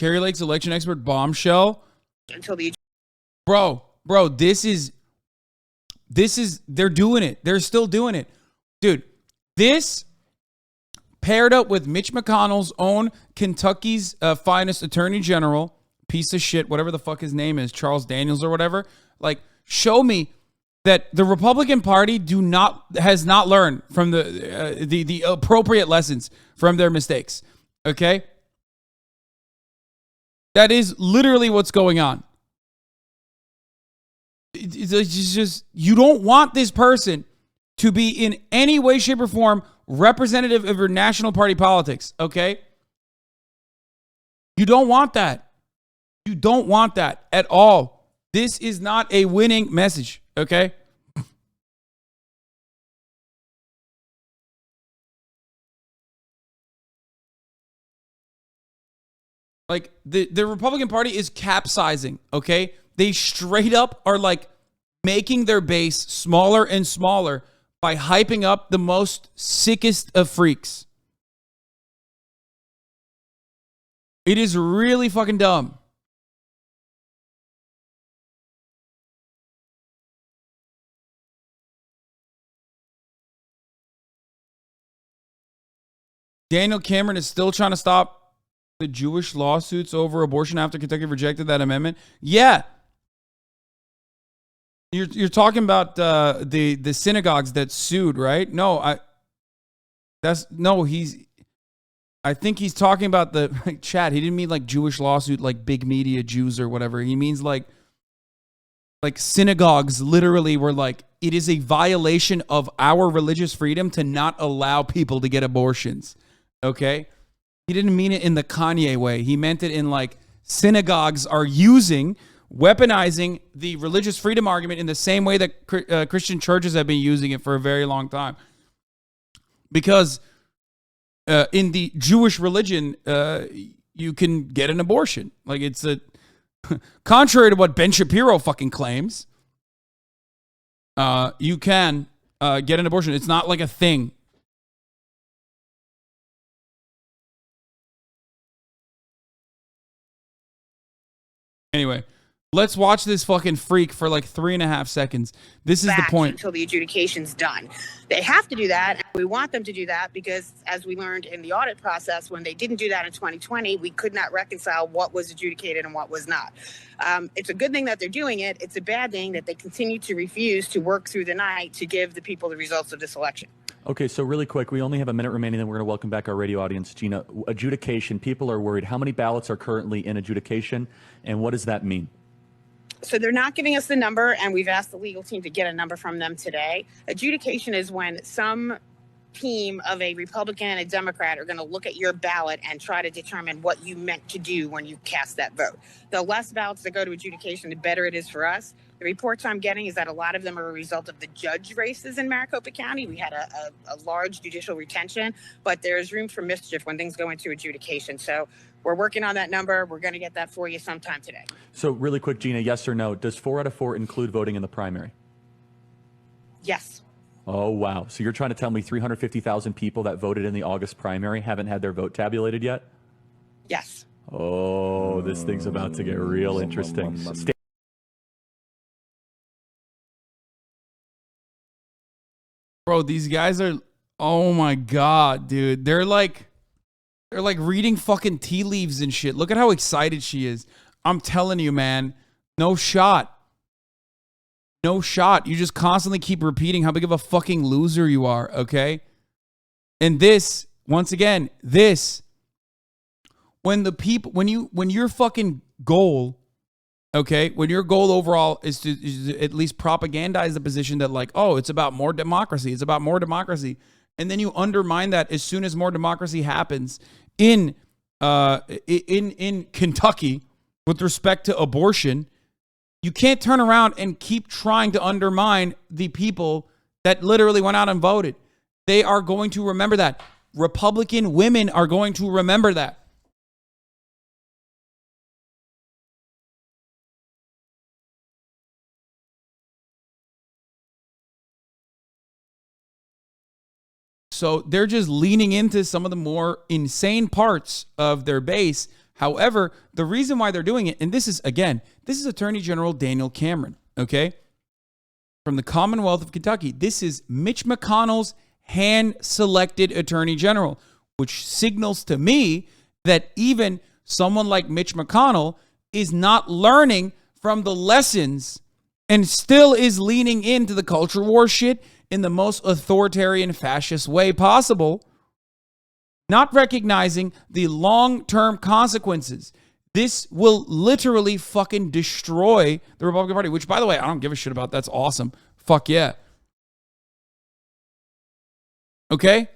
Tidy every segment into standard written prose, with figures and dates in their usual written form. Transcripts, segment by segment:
Kari Lake's election expert bombshell. Until the bro, this is they're doing it. They're still doing it, dude. This paired up with Mitch McConnell's own Kentucky's finest attorney general, piece of shit, whatever the fuck his name is, Charles Daniels or whatever. Like, show me that the Republican Party has not learned from the appropriate lessons from their mistakes. Okay, that is literally what's going on. It's just, you don't want this person to be in any way, shape, or form representative of your national party politics, okay? You don't want that. You don't want that at all. This is not a winning message, okay? Like, the Republican Party is capsizing, okay? They straight up are like making their base smaller and smaller by hyping up the most sickest of freaks. It is really fucking dumb. Daniel Cameron is still trying to stop the Jewish lawsuits over abortion after Kentucky rejected that amendment. Yeah. You're talking about the synagogues that sued, right? I think he's talking about the chat. He didn't mean like Jewish lawsuit, like big media Jews or whatever. He means like synagogues literally were like, it is a violation of our religious freedom to not allow people to get abortions. Okay? He didn't mean it in the Kanye way. He meant it in like synagogues are weaponizing the religious freedom argument in the same way that Christian churches have been using it for a very long time. Because in the Jewish religion, you can get an abortion. Like, it's contrary to what Ben Shapiro fucking claims, you can get an abortion. It's not like a thing. Anyway, let's watch this fucking freak for like 3.5 seconds. This is the point. Until the adjudication's done. They have to do that. And we want them to do that because, as we learned in the audit process, when they didn't do that in 2020, we could not reconcile what was adjudicated and what was not. It's a good thing that they're doing it. It's a bad thing that they continue to refuse to work through the night to give the people the results of this election. Okay, so really quick, we only have a minute remaining, then we're going to welcome back our radio audience. Gina, adjudication, people are worried. How many ballots are currently in adjudication, and what does that mean? So they're not giving us the number, and we've asked the legal team to get a number from them today. Adjudication is when some team of a Republican and a Democrat are going to look at your ballot and try to determine what you meant to do when you cast that vote. The less ballots that go to adjudication, the better it is for us. The reports I'm getting is that a lot of them are a result of the judge races in Maricopa County. We had a large judicial retention, but there's room for mischief when things go into adjudication. So we're working on that number. We're going to get that for you sometime today. So really quick, Gina, yes or no, does 4 out of 4 include voting in the primary? Yes. Oh, wow. So you're trying to tell me 350,000 people that voted in the August primary haven't had their vote tabulated yet? Yes. Oh, this thing's about to get real interesting. Bro, these guys are, oh my God, dude. They're like reading fucking tea leaves and shit. Look at how excited she is. I'm telling you, man, no shot. No shot. You just constantly keep repeating how big of a fucking loser you are, okay? And this, once again, when your fucking goal, okay, when your goal overall is to at least propagandize the position that like, oh, it's about more democracy. It's about more democracy. And then you undermine that as soon as more democracy happens in Kentucky with respect to abortion. You can't turn around and keep trying to undermine the people that literally went out and voted. They are going to remember that. Republican women are going to remember that. So they're just leaning into some of the more insane parts of their base. However, the reason why they're doing it, and this is Attorney General Daniel Cameron, okay, from the Commonwealth of Kentucky. This is Mitch McConnell's hand-selected Attorney General, which signals to me that even someone like Mitch McConnell is not learning from the lessons and still is leaning into the culture war shit in the most authoritarian fascist way possible, not recognizing the long-term consequences. This will literally fucking destroy the Republican Party, which, by the way, I don't give a shit about. That's awesome. Fuck yeah. Okay?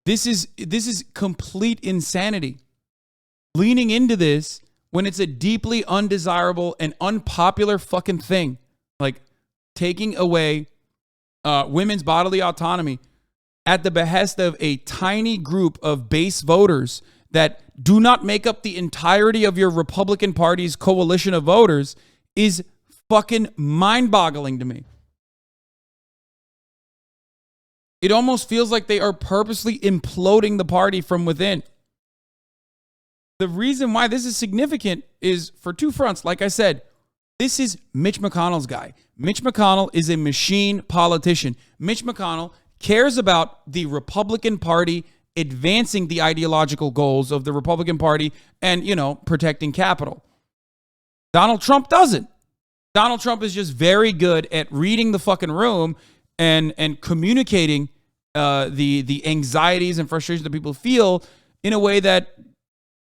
This is complete insanity. Leaning into this when it's a deeply undesirable and unpopular fucking thing, like taking away women's bodily autonomy at the behest of a tiny group of base voters that do not make up the entirety of your Republican Party's coalition of voters is fucking mind-boggling to me. It almost feels like they are purposely imploding the party from within. The reason why this is significant is for two fronts. Like I said, this is Mitch McConnell's guy. Mitch McConnell is a machine politician. Mitch McConnell cares about the Republican Party advancing the ideological goals of the Republican Party and, protecting capital. Donald Trump doesn't. Donald Trump is just very good at reading the fucking room and communicating the anxieties and frustrations that people feel in a way that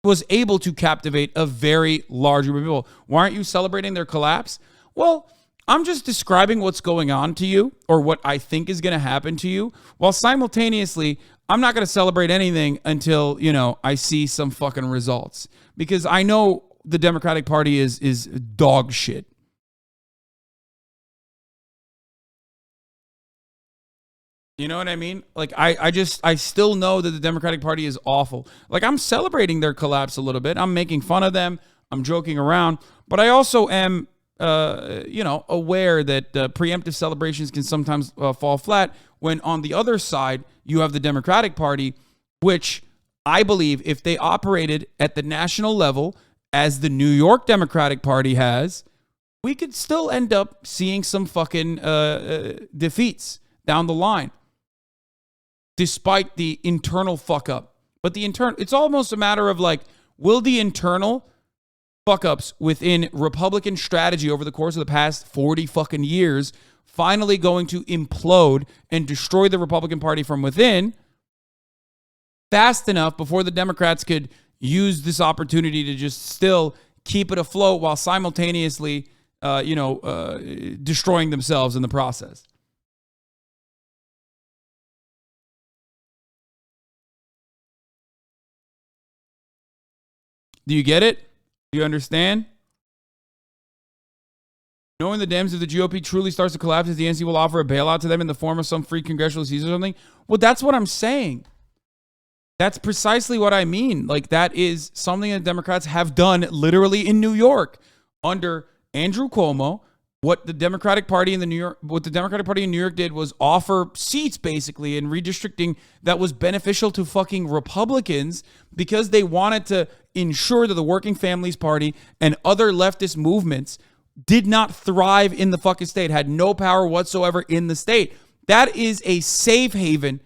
was able to captivate a very large group of people. Why aren't you celebrating their collapse? Well, I'm just describing what's going on to you or what I think is going to happen to you, while simultaneously, I'm not going to celebrate anything until, I see some fucking results. Because I know the Democratic Party is dog shit. You know what I mean? Like, I still know that the Democratic Party is awful. Like, I'm celebrating their collapse a little bit. I'm making fun of them. I'm joking around. But I also am, aware that preemptive celebrations can sometimes fall flat when on the other side, you have the Democratic Party, which I believe if they operated at the national level as the New York Democratic Party has, we could still end up seeing some fucking defeats down the line, despite the internal fuck up. But it's almost a matter of like, will the internal fuck ups within Republican strategy over the course of the past 40 fucking years finally going to implode and destroy the Republican Party from within fast enough before the Democrats could use this opportunity to just still keep it afloat while simultaneously, destroying themselves in the process? Do you get it? Do you understand? Knowing the Dems, if the GOP truly starts to collapse, the DNC will offer a bailout to them in the form of some free congressional seats or something. Well, that's what I'm saying. That's precisely what I mean. Like, that is something that Democrats have done literally in New York under Andrew Cuomo. What the Democratic Party in New York did was offer seats basically in redistricting that was beneficial to fucking Republicans because they wanted to ensure that the Working Families Party and other leftist movements did not thrive in the fucking state, had no power whatsoever in the state. That is a safe haven.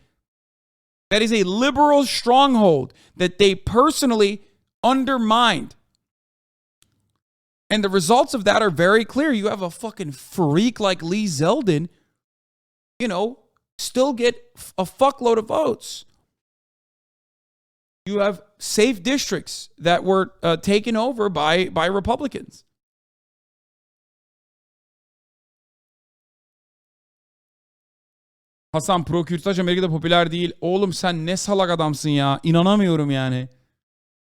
That is a liberal stronghold that they personally undermined. And the results of that are very clear. You have a fucking freak like Lee Zeldin, still get a fuckload of votes. You have safe districts that were taken over by Republicans. Hasan, pro-Kürtaj Amerika'da popüler değil. Oğlum sen ne salak adamsın ya. İnanamıyorum yani.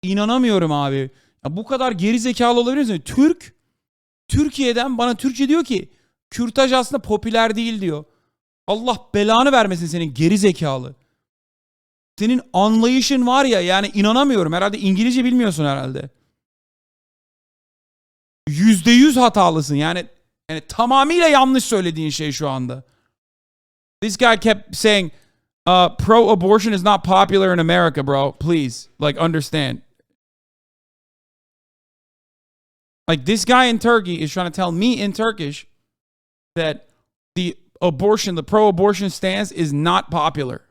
İnanamıyorum abi. Ya bu kadar geri zekalı olabilir misin? Türkiye'den bana Türkçe diyor ki Kürtaj aslında popüler değil diyor. Allah belanı vermesin senin geri zekalı. Senin anlayışın var ya, yani inanamıyorum. Herhalde İngilizce bilmiyorsun herhalde. %100 hatalısın. Yani tamamıyla yanlış söylediğin şey şu anda. This guy kept saying Pro-abortion is not popular in America, bro. Please, like, understand. Like, this guy in Turkey is trying to tell me in Turkish that the pro-abortion stance is not popular.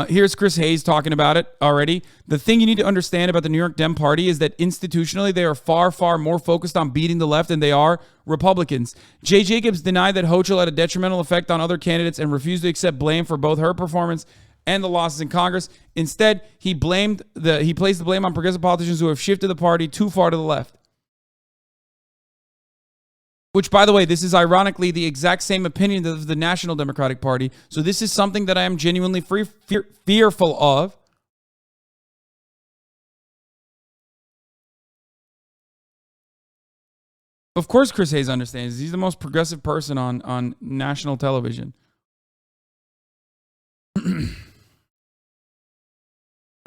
Here's Chris Hayes talking about it already. The thing you need to understand about the New York Dem Party is that institutionally they are far, far more focused on beating the left than they are Republicans. Jay Jacobs denied that Hochul had a detrimental effect on other candidates and refused to accept blame for both her performance and the losses in Congress. Instead, he placed the blame on progressive politicians who have shifted the party too far to the left. Which, by the way, this is ironically the exact same opinion of the National Democratic Party. So this is something that I am genuinely fearful of. Of course, Chris Hayes understands. He's the most progressive person on national television. I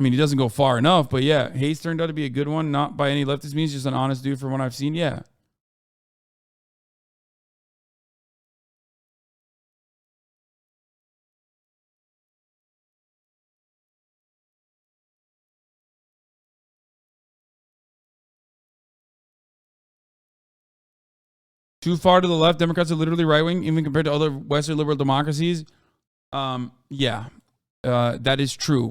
mean, he doesn't go far enough, but yeah, Hayes turned out to be a good one. Not by any leftist means, just an honest dude from what I've seen. Yeah. Too far to the left. Democrats are literally right wing, even compared to other Western liberal democracies. Yeah, that is true.